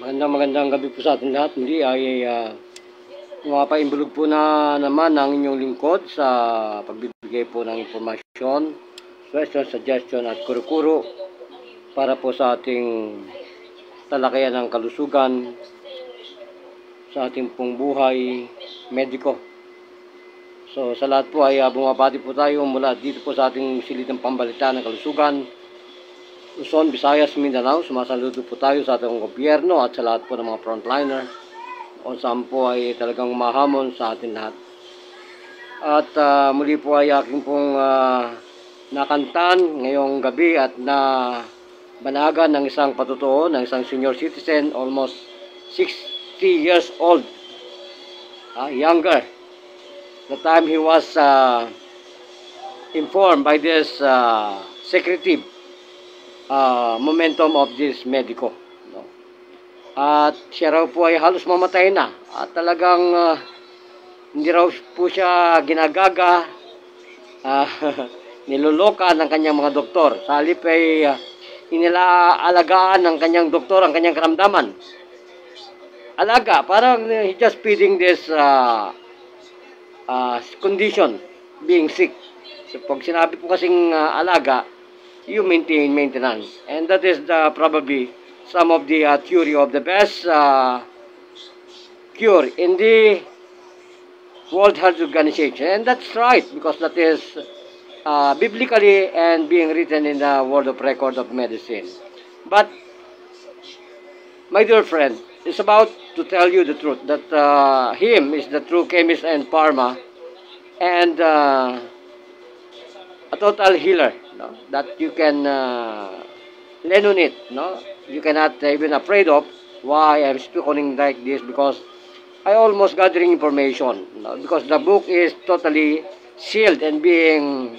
Magandang gabi po sa ating lahat. Hindi ay mapaimbulog po na naman ang inyong lingkod sa pagbibigay po ng informasyon, suggestion at kuro-kuro para po sa ating talakayan ng kalusugan sa ating pong buhay mediko. So sa lahat po ay bumabati po tayo mula dito po sa ating silidang pambalita ng kalusugan, Luzon, Visayas, Mindanao. Sumasaludo po tayo sa ating gobyerno at sa lahat po ng mga frontliner kung saan po ay talagang mahamon sa atin lahat. At muli po ay aking pong nakantan ngayong gabi at na banagan ng isang patutuo ng isang senior citizen, almost 60 years old, younger. The time he was informed by this secretive momentum of this medico, no? At siya raw po ay halos mamatay na at talagang hindi raw po siya ginagaga, niluloka ng kanyang mga doktor. Sa halip ay inilaalagaan ng kanyang doktor ang kanyang karamdaman. Alaga, parang he just feeding this condition, being sick. So pag sinabi po kasing alaga, you maintain maintenance, and that is probably some of the theory of the best cure in the World Health Organization. And that's right, because that is biblically and being written in the World of Record of Medicine. But my dear friend is about to tell you the truth that him is the true chemist and pharma, and a total healer, no? That you can lean on it, no? You cannot even afraid of. Why I'm speaking like this? Because I almost gathering information, no? Because the book is totally sealed and being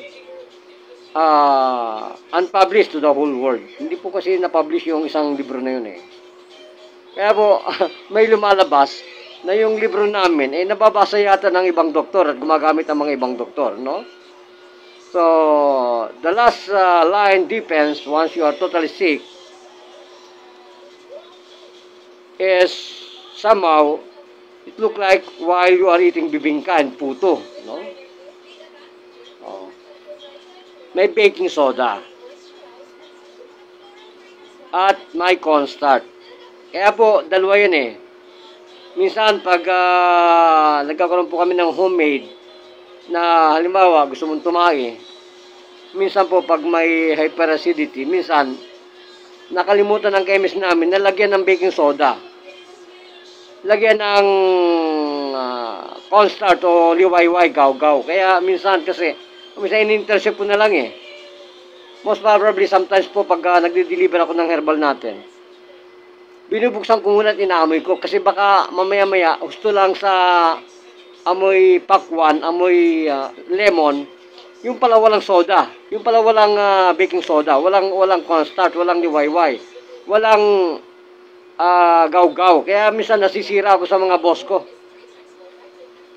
unpublished to the whole world. Hindi po kasi na-publish yung isang libro na yun eh. Kaya po may lumalabas na yung libro namin ay nababasa yata ng ibang doktor at gumagamit ang mga ibang doktor, no? So, the last line depends once you are totally sick is somehow it look like while you are eating bibingka and puto, no? Oh. May baking soda at may cornstarch. Kaya po, dalawa yan eh. Minsan, pag nagkakaroon po kami ng homemade, na halimbawa gusto mong tumae, minsan po pag may hyperacidity, minsan nakalimutan ng chemist namin na lagyan ng baking soda, lagyan ng cornstarch o liwayway, gaw-gaw. Kaya minsan kasi in-intercept po na lang eh. Most probably sometimes po pag nagde-deliver ako ng herbal natin, binubuksan ko muna at inaamoy ko kasi baka mamaya-maya gusto lang sa amoy pakwan, amoy lemon, yung pala walang soda, yung pala walang baking soda, walang cornstarch, walang liwayway, walang gaw-gaw. Kaya minsan nasisira ako sa mga boss ko.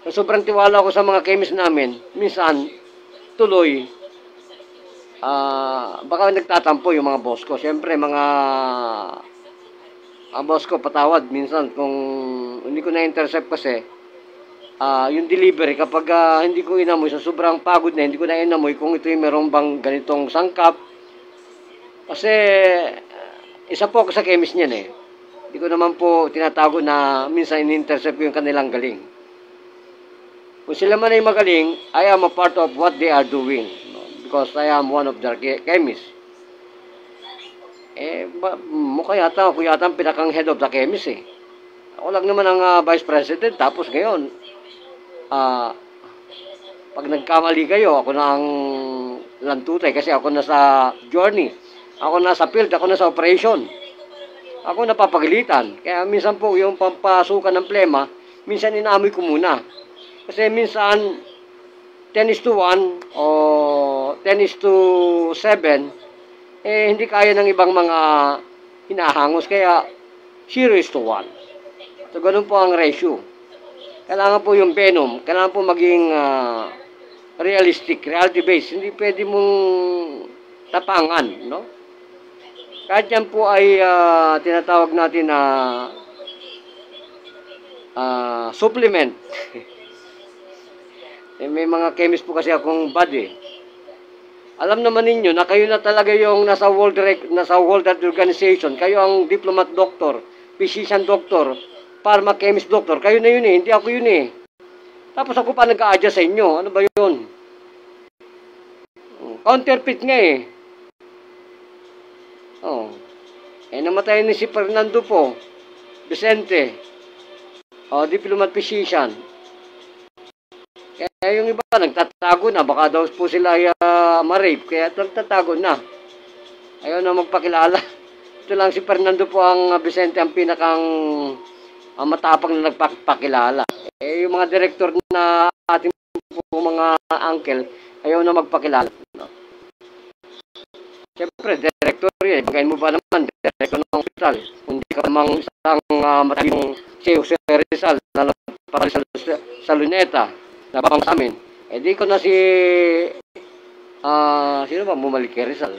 So, sobrang tiwala ako sa mga chemist namin, minsan tuloy baka nagtatampo yung mga boss ko. Siyempre mga boss ko patawad minsan kung hindi ko na-intercept kasi yung delivery, kapag hindi ko inamoy, sa sobrang pagod na, hindi ko na inamoy kung ito yung meron bang ganitong sangkap. Kasi, isa po ako sa chemist niyan eh. Hindi ko naman po tinatago na minsan in-intercept ko yung kanilang galing. Kung sila man ay magaling, I am a part of what they are doing. No? Because I am one of their chemists. Mukha yata, ako yata ang pinakang head of the chemist eh. Ako lang naman ang vice president, tapos ngayon, pag nagkamali kayo, ako na ang lantutay kasi ako na sa journey, ako na sa field, ako na sa operation, ako napapagalitan. Kaya minsan po yung pampasukan ng plema, minsan inaamoy ko muna kasi minsan 10:1 o 10:7 hindi kaya ng ibang mga hinahangos, kaya 0:1. So ganun po ang ratio. Kailangan po yung venom, kailangan po maging realistic, reality-based. Hindi pwede mong tapangan, no? Kahit yan po ay tinatawag natin na supplement. May mga chemist po kasi akong bad eh. Alam naman ninyo na kayo na talaga yung nasa World Health Organization. Kayo ang diplomat doctor, physician doctor, pharma chemist doctor. Kayo na yun eh, hindi ako yun eh. Tapos ako pa nag-a-adjust sa inyo. Ano ba yun? Counterfeit nga eh. Oh. Namatay ni si Fernando po. Vicente. Diplomat physician. Kaya yung iba nagtatago na. Baka daw po sila ma-rape. Kaya nagtatago na. Ayaw na magpakilala. Ito lang si Fernando po ang Vicente ang pinakang matapang na nagpakilala. Yung mga director na ating po mga uncle, ayaw na magpakilala. Siyempre, director yan. Bagayin mo ba naman, director ng hospital? Hindi ka namang isang matalong si Jose Rizal na para sa Luneta. Nabang sa amin. Di ko na si sino ba bumalik kay Rizal?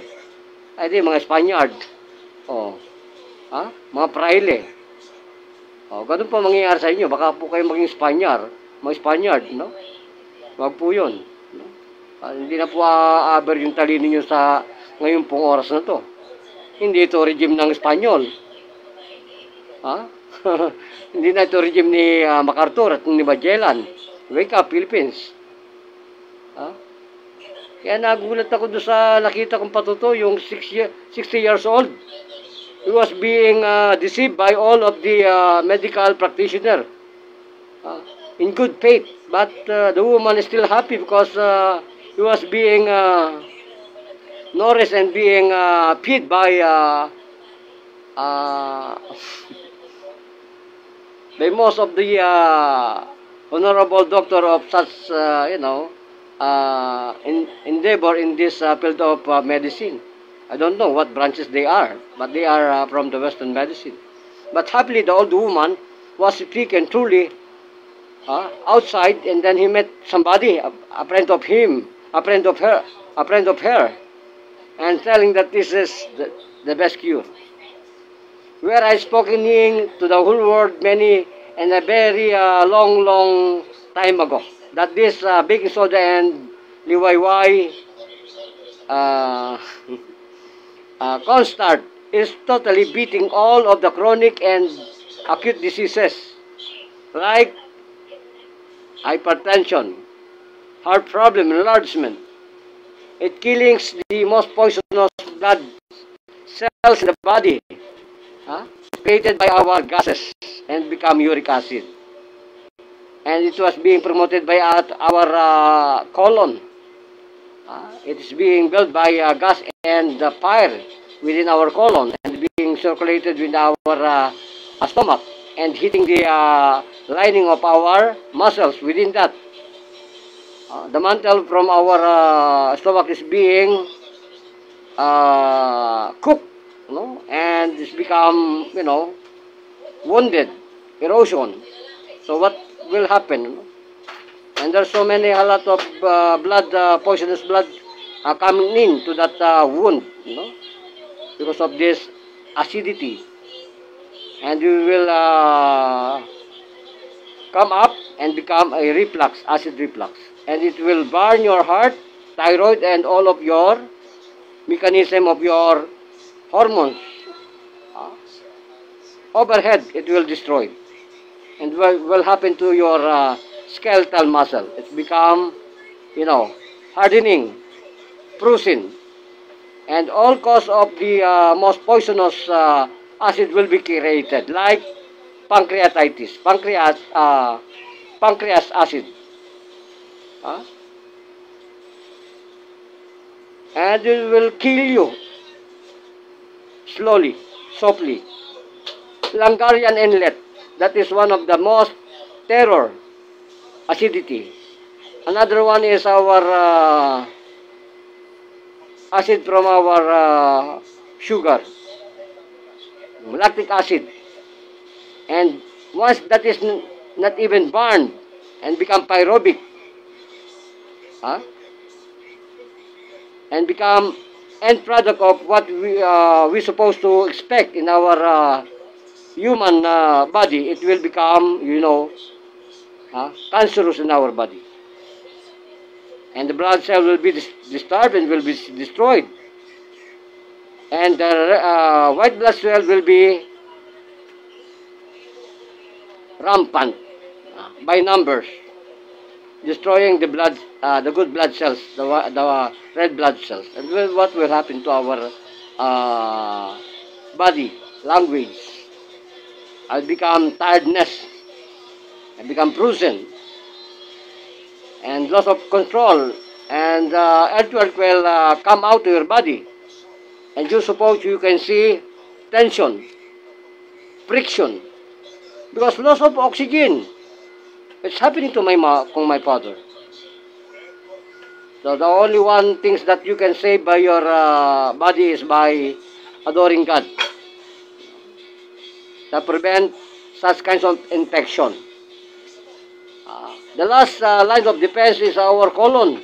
Di mga Spaniard. Mga Fraile. Ganun po mangyayari sa inyo. Baka po kayo maging Spaniard. Mga Spaniard, no? Wag po yun. No? Hindi na po aber yung talino nyo sa ngayon pong oras na to. Hindi ito regime ng Espanyol. Hindi na ito regime ni MacArthur at ni Magellan. Wake up, Philippines. Kaya nagulat ako doon sa nakita kong patuto, yung 60 years old. He was being deceived by all of the medical practitioner in good faith. But the woman is still happy because he was being nourished and being fed by most of the honorable doctor of such, endeavor in this field of medicine. I don't know what branches they are, but they are from the Western medicine. But happily, the old woman was speaking truly outside, and then he met somebody, a friend of him, a friend of her, and telling that this is the best cure. Where I spoken to the whole world many and a very long time ago, that this baking soda and liwayway cornstarch is totally beating all of the chronic and acute diseases like hypertension, heart problem, enlargement. It kills the most poisonous blood cells in the body, created by our gases and become uric acid. And it was being promoted by our colon. It is being built by gas and fire within our colon and being circulated within our stomach and hitting the lining of our muscles within that. The mantle from our stomach is being cooked, and it's become, wounded, erosion. So what will happen? And there's so many, a lot of blood, poisonous blood coming into that wound, because of this acidity. And you will come up and become a reflux, acid reflux. And it will burn your heart, thyroid, and all of your mechanism of your hormones. Overhead, it will destroy. And will happen to your skeletal muscle. It's become, hardening, bruising. And all cause of the most poisonous acid will be created, like pancreatitis, pancreas acid. And it will kill you slowly, softly. Langarian Inlet, that is one of the most terror, acidity. Another one is our acid from our sugar, lactic acid. And once that is not even burned and become pyruvic, and become end product of what we supposed to expect in our human body, it will become, cancerous in our body. And the blood cell will be disturbed and will be destroyed. And the white blood cell will be rampant by numbers, destroying the blood, the good blood cells, the red blood cells. And what will happen to our body, language? I'll become tiredness, I'll become frozen, and loss of control, and earthwork will come out to your body. And you suppose you can see tension, friction, because loss of oxygen. It's happening to my father. So the only one things that you can save by your body is by adoring God, to prevent such kinds of infection. The last line of defense is our colon,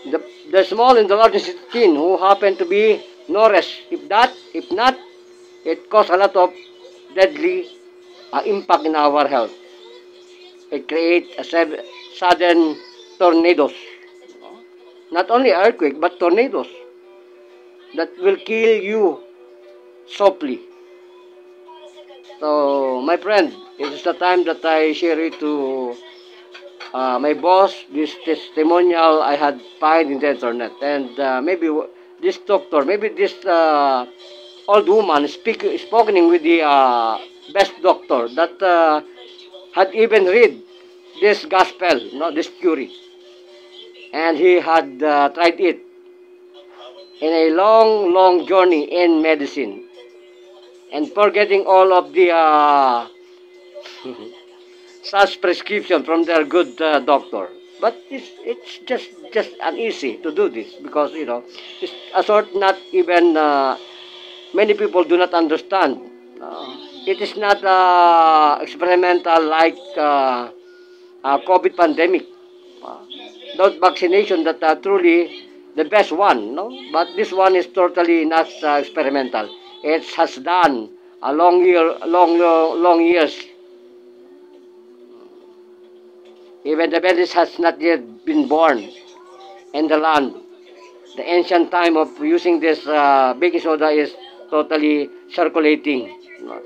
the small and the large intestine, who happen to be nourished. If not, it causes a lot of deadly impact in our health. It creates a sudden tornadoes. Not only earthquake, but tornadoes that will kill you softly. So, my friend, it is the time that I share it to my boss, this testimonial I had found in the internet. And maybe this doctor, maybe this old woman spoken with the best doctor that had even read this gospel, this theory. And he had tried it in a long, long journey in medicine, and forgetting all of the such prescription from their good doctor. But it's just uneasy to do this, because it's a sort not even many people do not understand. It is not experimental like COVID pandemic. Those vaccination that are truly the best one, but this one is totally not experimental. It has done a long years. Even the babies has not yet been born in the land. The ancient time of using this baking soda is totally circulating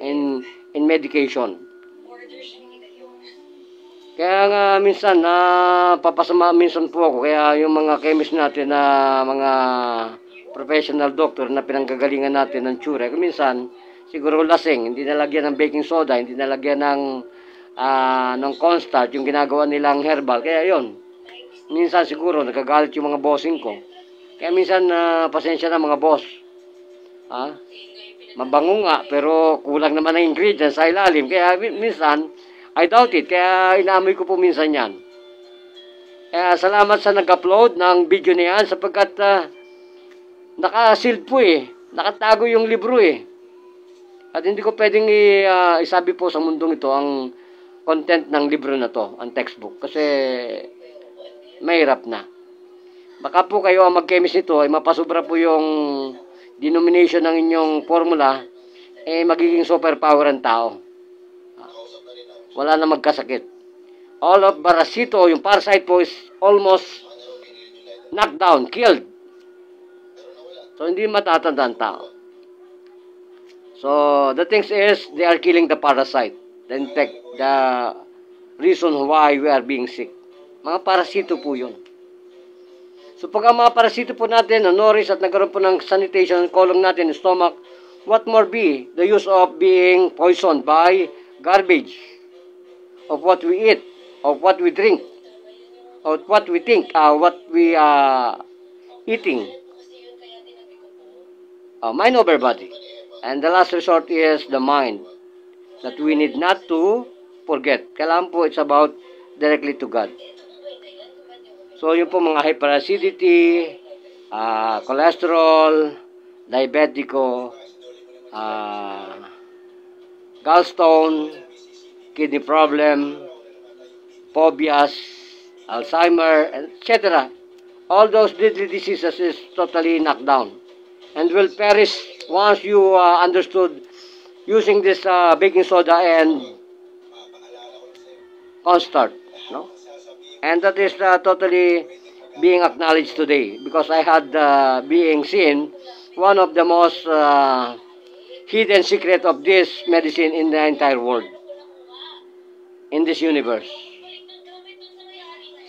in medication. Kaya nga minsan papasama minsan po ako, kaya yung mga chemist natin na mga professional doctor na pinanggagalingan natin ng tsura, minsan siguro lasing, hindi nalagyan ng baking soda, hindi nalagyan ng cornstarch, yung ginagawa nilang herbal. Kaya yon, minsan siguro nagagalit yung mga bossing ko. Kaya minsan pasensya na mga boss. Mabango nga, pero kulang naman ang ingredients sa ilalim. Kaya minsan I doubt it, kaya inaamoy ko po minsan yan. Kaya salamat sa nag-upload ng video na yan, sapagkat naka-sealed po nakatago yung libro At hindi ko pwedeng isabi po sa mundong ito ang content ng libro na to, ang textbook, kasi mahirap na. Baka po kayo ang mag-chemist nito, ay mapasubra po yung denomination ng inyong formula, magiging superpower ang tao. Wala na magkasakit. All of parasito, yung parasite po is almost knocked down, killed. So, hindi matatanda ang tao. So, the thing is, they are killing the parasite. In fact, the reason why we are being sick. Mga parasito po yun. So, pag ang mga parasito po natin, nourished at nagkaroon po ng sanitation ng colon natin, stomach, what more be the use of being poisoned by garbage? Of what we eat, of what we drink, of what we think, what we are eating. Mind over body. And the last resort is the mind, that we need not to forget. Kailangan po it's about directly to God. So yun po mga hyperacidity, cholesterol, diabetico, gallstone, kidney problem, phobias, Alzheimer, etc. all those deadly diseases is totally knocked down and will perish once you understood using this baking soda and cornstarch, no? And that is totally being acknowledged today because I had being seen one of the most hidden secret of this medicine in the entire world, in this universe.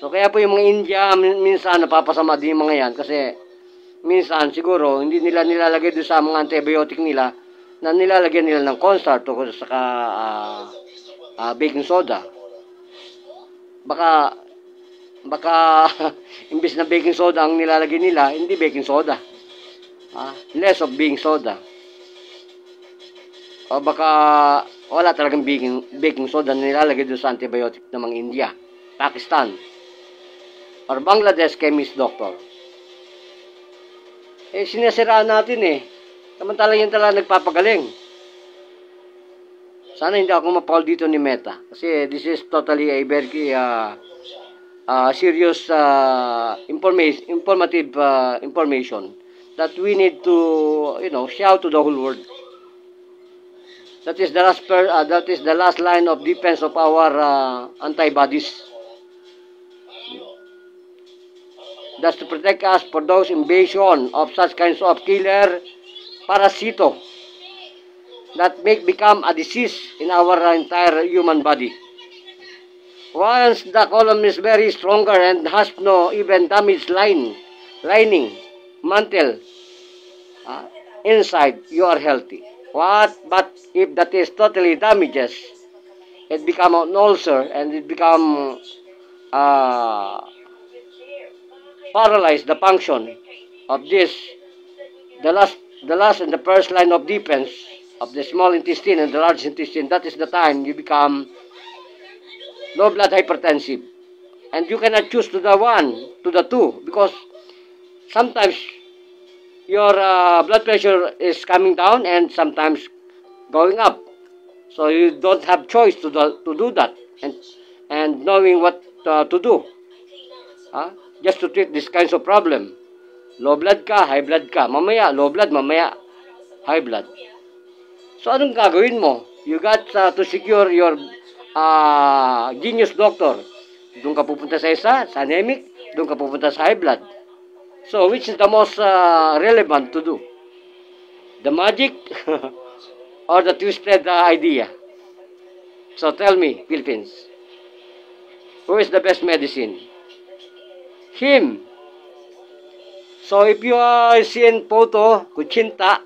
So kaya po yung mga India, minsan napapasama din yung mga yan kasi minsan siguro hindi nila nilalagay doon sa mga antibiotic nila na nilalagyan nila ng cornstarch o saka baking soda. Baka imbis na baking soda ang nilalagay nila, hindi baking soda. Less of baking soda. O baka wala talagang baking soda na nilalagay doon sa antibiotic ng mga India, Pakistan, or Bangladesh chemist doctor. Sinesiraan natin Samantala yan talaga nagpapagaling. Sana hindi ako ma-fall dito ni Meta. Kasi this is totally a very serious informative information that we need to, shout to the whole world. That is the last line of defense of our antibodies. That's to protect us for those invasion of such kinds of killer parasito that may become a disease in our entire human body. Once the column is very stronger and has no even damaged lining, mantle, inside, you are healthy. But if that is totally damages, it become an ulcer and it become paralyze the function of this, the last and the first line of defense of the small intestine and the large intestine. That is the time you become low blood hypertensive. And you cannot choose to the one, to the two, because sometimes your blood pressure is coming down and sometimes going up. So you don't have choice to do that and knowing what to do. Just to treat this kinds of problem. Low blood ka, high blood ka. Mamaya, low blood, mamaya, high blood. So, anong gagawin mo? You got to secure your genius doctor. Doon ka pupunta sa isa, sa anemic. Doon ka pupunta sa high blood. So, which is the most relevant to do? The magic or the twisted idea? So, tell me, Philippines, who is the best medicine? Him. So if you are seeing photo, kuchinta,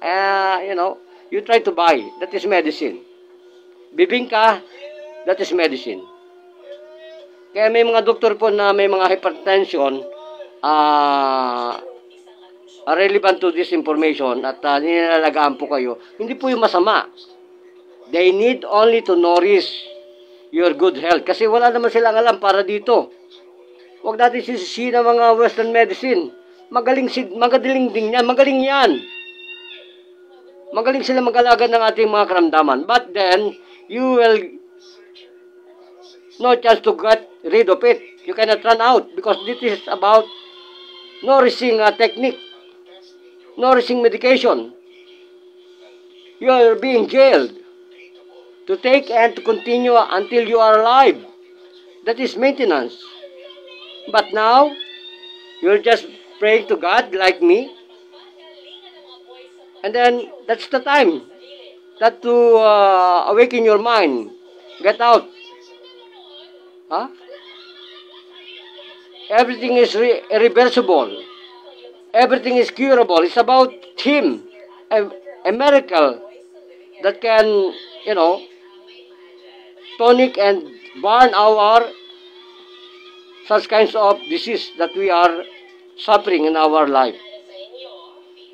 you try to buy. That is medicine. Bibingka, that is medicine. Kaya may mga doktor po na may mga hypertension relevant to this information at nilalagahan po kayo. Hindi po yung masama. They need only to nourish your good health. Kasi wala naman silang alam para dito. Huwag natin sisisi ng mga western medicine. Magaling din yan. Magaling yan. Magaling sila mag-alaga ng ating mga karamdaman. But then, you will no chance to get rid of it. You cannot run out because this is about nourishing technique. Nourishing medication. You are being jailed to take and to continue until you are alive. That is maintenance. But now, you're just praying to God like me. And then, that's the time that to awaken your mind. Get out. Everything is irreversible. Everything is curable. It's about Him. A miracle that can, tonic and burn our such kinds of disease that we are suffering in our life.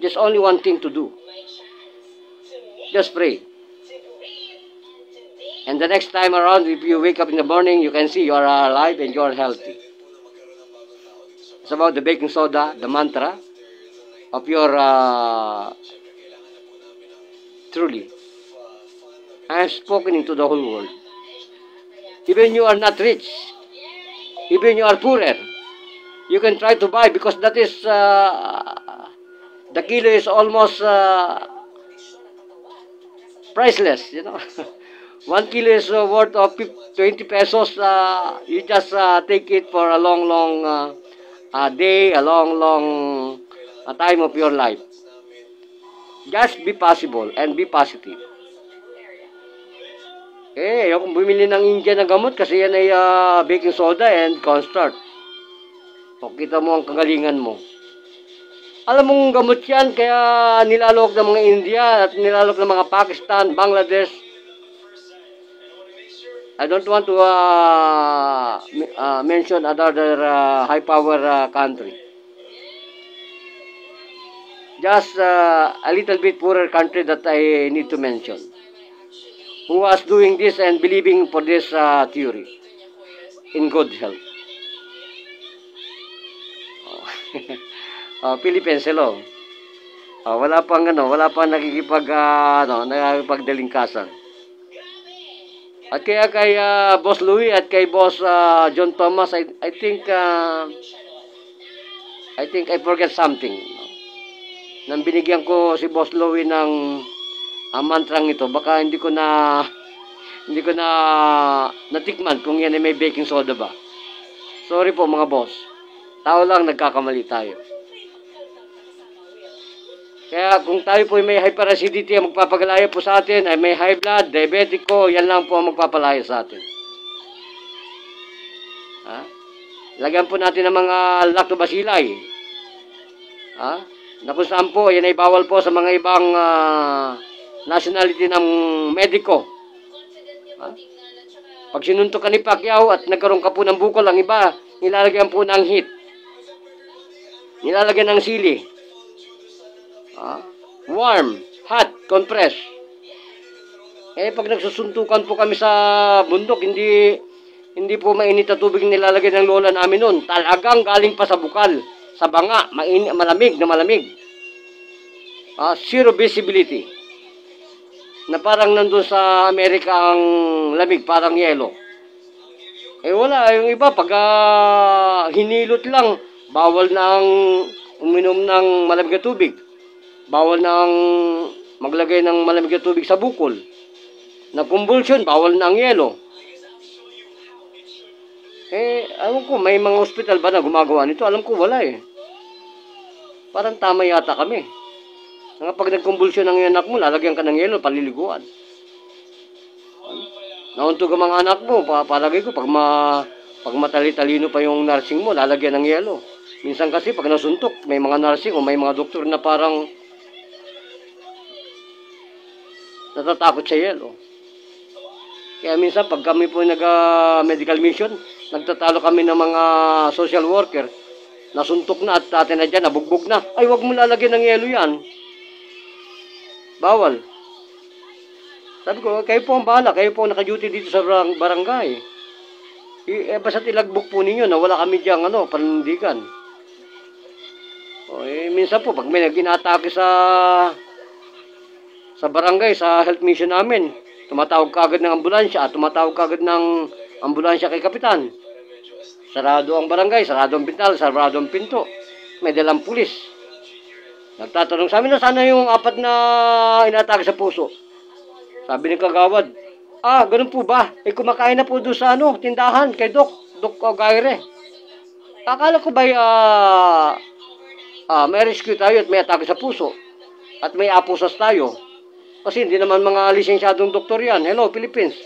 There's only one thing to do. Just pray. And the next time around, if you wake up in the morning, you can see you are alive and you are healthy. It's about the baking soda, the mantra of your truly. I have spoken into the whole world. Even you are not rich. Even you are poorer. you can try to buy because that is the kilo is almost priceless, you know. 1 kilo is worth of 20 pesos. You just take it for a long day, a long time of your life. Just be possible and be positive. Ayoko bumili ng India ng gamot kasi yan ay baking soda and cornstarch. O, kita mo ang kagalingan mo. Alam mong gamot yan, kaya nilalok ng mga India at nilalok ng mga Pakistan, Bangladesh. I don't want to mention other high power country. Just a little bit poorer country that I need to mention, who was doing this and believing for this theory in good health. Philippines, hello. Wala pang nakikipagdalingkasan. At kaya kay Boss Louie at kay Boss John Thomas, I think I forget something. Nang binigyan ko si Boss Louie ng mantrang ito, baka hindi ko na natikman kung yan ay may baking soda ba. Sorry po mga boss. Tao lang, nagkakamali tayo. Kaya kung tayo po ay may hyperacidity ang magpapagalaya po sa atin, ay may high blood, diabetico, yan lang po ang magpapalaya sa atin. Lagyan po natin ng mga lactobacilli. Na kung saan po, yan ay bawal po sa mga ibang nationality ng mediko. Pag sinuntok ka ni Pacquiao at nagkaroon ka po ng bukol, ang iba, nilalagyan po ng heat. Nilalagyan ng sili. Warm, hot, compress. Pag nagsusuntukan po kami sa bundok, hindi po mainit na tubig nilalagay ng lola namin noon. Talagang galing pa sa bukal, sa banga, malamig na malamig. Zero visibility. Na parang nandun sa Amerika ang lamig, parang yelo. Wala, yung iba, pag hinilot lang, bawal nang uminom ng malamig na tubig. Bawal nang maglagay ng malamig na tubig sa bukol. Na convulsion, bawal na ang yelo. Alam ko, may mga hospital ba na gumagawa nito? Alam ko, wala Parang tama yata kami. Pag nag-convulsion ang anak mo, lalagyan ka ng yelo, paliliguan. Nauntog ang mga anak mo, palagay ko, pag matali-talino pa yung nursing mo, lalagyan ng yelo. Minsan kasi, pag nasuntok, may mga nursing o may mga doktor na parang natatakot sa yelo. Kaya minsan, pag kami po nag-medical mission, nagtatalo kami ng mga social worker, nasuntok na at atin na dyan, nabugbog na. Ay, wag mo lalagyan ng yelo yan. Bawal. Sabi ko, kayo po ang bahala, kayo po ang naka-duty dito sa barangay. Basta ilagbok po ninyo na wala kami diyang panindigan. Minsan po, pag may nag-inatake sa barangay, sa health mission namin, tumatawag ka agad ng ambulansya at tumatawag ka agad ng ambulansya kay kapitan. Sarado ang barangay, sarado ang pintal, sarado ang pinto. May dalang pulis. Nagtatanong sa amin na sana yung 4 na inatake sa puso. Sabi ni kagawad, ganun po ba? Kumakain na po doon sa tindahan kay Doc Gaire. Akala ko ba may rescue tayo at may atake sa puso at may apusas tayo. Kasi hindi naman mga lisensyadong doktor yan. Hello, Philippines.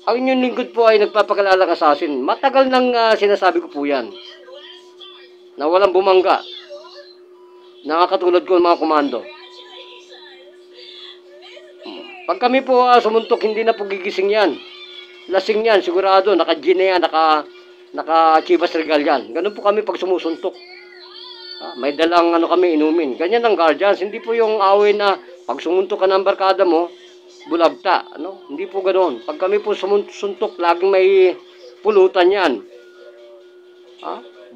Ang inyong lingkod po ay nagpapakalalang assassin. Matagal nang sinasabi ko po yan. Na walang bumangga. Nakakatulad ko ng mga komando. Pag kami po sumuntok, hindi na po gigising yan. Lasing yan, sigurado. Naka-G na yan, naka-Chivas Regal yan. Ganun po kami pag sumusuntok. May dalang kami inumin. Ganyan ang guardians. Hindi po yung away na pag sumuntok ka ng barkada mo, bulagta. Hindi po ganoon. Pag kami po sumuntok, laging may pulutan yan.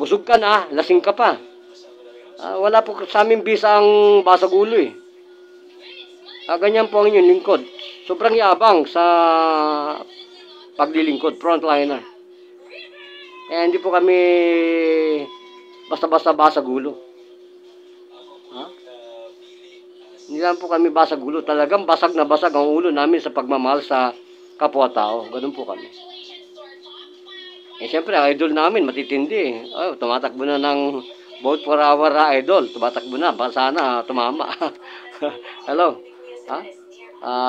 Busog ka na, lasing ka pa. Wala po sa aming bisa ang basag ulo Ganyan po ang inyong lingkod. Sobrang yabang sa paglilingkod, frontliner. hindi po kami basta-basta basag ulo. Ha? Hindi lang po kami basag ulo. Talagang basag na basag ang ulo namin sa pagmamahal sa kapwa-tao. Ganun po kami. Siyempre, ang idol namin, matitindi. Tumatakbo na ng vote for our idol. Tumatakbo na. Baka sana tumama. Hello? Ha?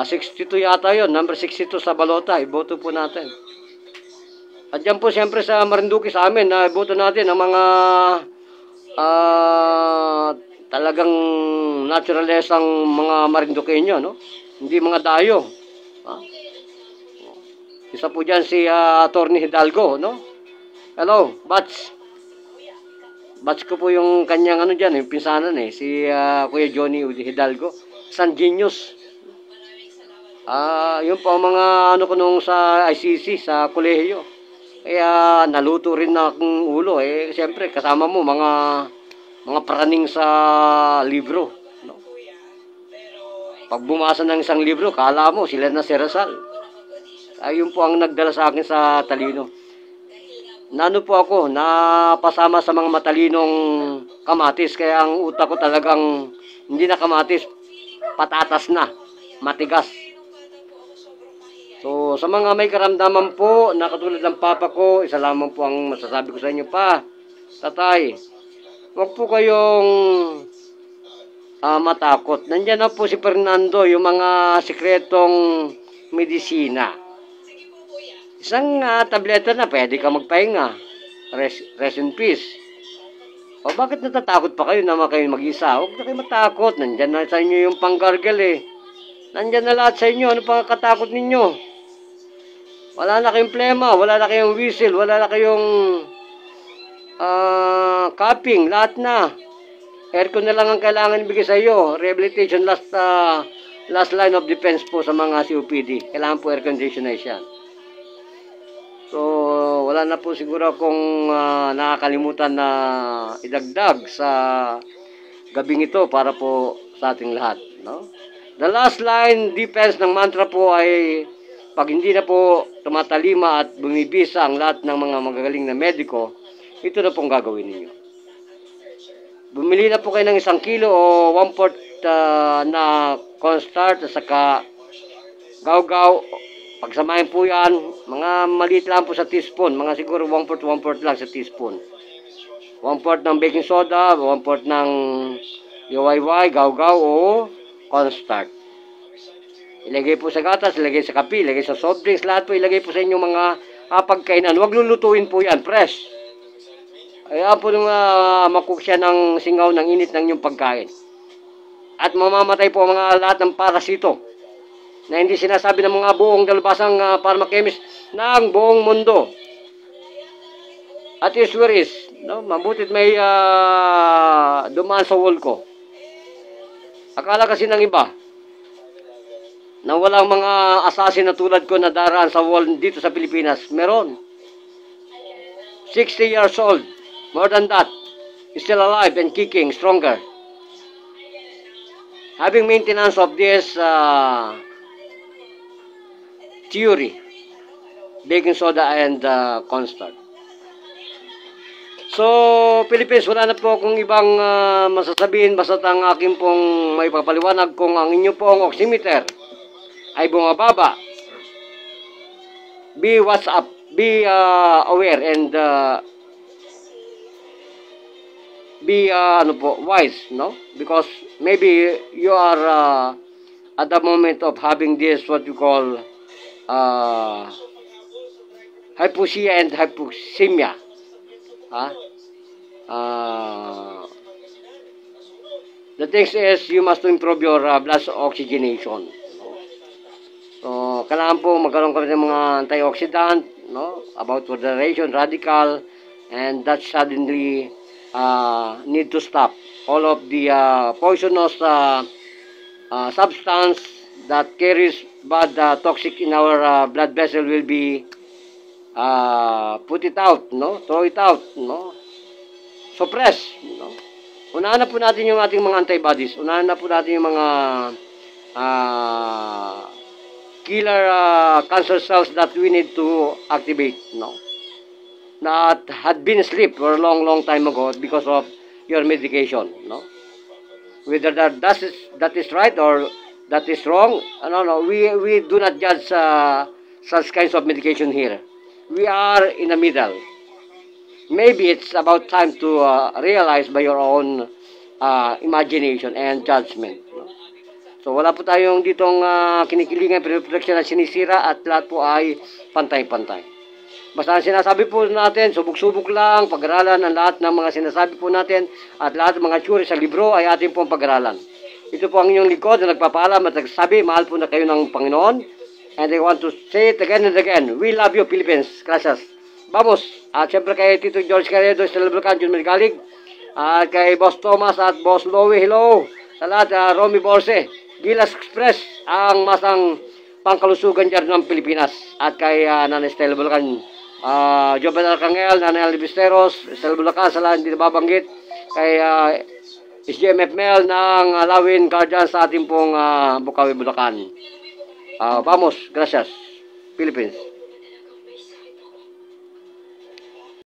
62 yata yon, number 62 sa balota. Iboto po natin. At yan po siyempre sa Marinduque sa amin, na iboto natin ang mga talagang naturalesang mga Marinduqueño, no? Hindi mga dayo. Ha? Isa po dyan si Attorney Hidalgo, no? Hello, Bats. Bats ko po yung kanyang ano dyan, yung pinsanan si Kuya Johnny Hidalgo. San Genius. Yun po ang mga ano ko nung sa ICC, sa kolehiyo. Kaya naluto rin na akong ulo. Siyempre, kasama mo mga praning sa libro. No? Pag bumasa ng isang libro, kala mo sila na si Rizal. Ayun po ang nagdala sa akin sa talino. Nano po ako, napasama sa mga matalinong kamatis. Kaya ang utak ko talagang hindi na kamatis, patatas na, matigas. So, sa mga may karamdaman po, na katulad ng papa ko, isa lamang po ang masasabi ko sa inyo pa. Tatay, huwag po kayong matakot. Nandiyan na po si Fernando, yung mga sikretong medisina. Isang tableta na, pwede ka magpahinga. Rest in peace. O bakit natatakot pa kayo na kayo mag-isa? Huwag na kayo matakot. Nandiyan na sa inyo yung panggargle Nandiyan na lahat sa inyo. Ano pang katakot ninyo? Wala na kayong plema, wala na kayong whistle, wala na kayong cupping, lahat na. Aircon na lang ang kailangan ibigay sa iyo. Rehabilitation last line of defense po sa mga COPD. Kailangan po air conditionation. So, wala na po siguro kung nakakalimutan na idagdag sa gabing ito para po sa ating lahat. No? The last line defense ng mantra po ay pag hindi na po tumatalima at bumibisa ang lahat ng mga magagaling na mediko, ito na pong gagawin ninyo. Bumili na po kayo ng 1 kilo o 1/4 na cornstarch at saka gaw-gaw. Pagsamahin po yan, mga maliit lang po sa teaspoon, mga siguro 1/4 lang sa teaspoon. 1/4 ng baking soda, 1/4 ng YY, gaw-gaw o cornstarch. Ilagay po sa gatas, ilagay sa kape, ilagay sa soft drinks, lahat po ilagay po sa inyong mga pagkainan. Huwag lulutuin po yan, fresh. Kaya po nung makook siya ng singaw ng init ng inyong pagkain. At mamamatay po mga lahat ng parasito na hindi sinasabi ng mga buong dalubasang pharmachemist ng buong mundo. At is where is, no? Mabutit may dumaan sa wall ko. Akala kasi ng iba na walang mga assassin na tulad ko na daraan sa wall dito sa Pilipinas. Meron. 60 years old. More than that. Still alive and kicking stronger. Having maintenance of this theory. Baking soda and cornstarch. So, Philippines, wala na po akong ibang masasabihin basta ang aking pong may papaliwanag kung ang inyo pong oximeter ay bumababa. Be aware and be wise, no? Because maybe you are at the moment of having this what you call hypoxia and hypoxemia. The thing is you must improve your blood oxygenation. So, kailangan po magkaroon kami ng mga antioxidant, no? About moderation, radical, and that suddenly need to stop. All of the poisonous substance that carries bad toxic in our blood vessel will be put it out, no? Throw it out, no? Suppress, no? Unahan na po natin yung ating mga antibodies. Unahan na po natin yung mga killer cancer cells that we need to activate, no? that had been asleep for a long, long time ago because of your medication, no? Whether that is right or that is wrong, no, we do not judge such kinds of medication here. We are in the middle. Maybe it's about time to realize by your own imagination and judgment. No? So wala po tayong ditong kinikilingan, protection na sinisira at lahat po ay pantay-pantay. Basta ang sinasabi po natin, subok-subok lang, pag-aralan ang lahat ng mga sinasabi po natin at lahat ng mga tsuri sa libro ay ating pong pag-aralan. Ito po ang inyong likod na nagpapaalam at nagsasabi, mahal po na kayo ng Panginoon. And I want to say it again and again, we love you, Philippines. Gracias. Vamos! At siyempre kay Tito George Carredo, Stella Vulcan, Jun Mergalig, at kay Boss Thomas at Boss Lowe, hello! Sa lahat, Romy Borse, Gilas Express, ang masang pangkalusugan dyan ng Pilipinas. At kay Nanay Stella Vulcan, Joven Arcangel, Nanay Albisteros, Stella Vulcan, sa lahat hindi nababanggit, kay SGMF Mel ng Lawin Guardian sa ating pong Bukawi, Bulacan. Vamos! Gracias! Philippines!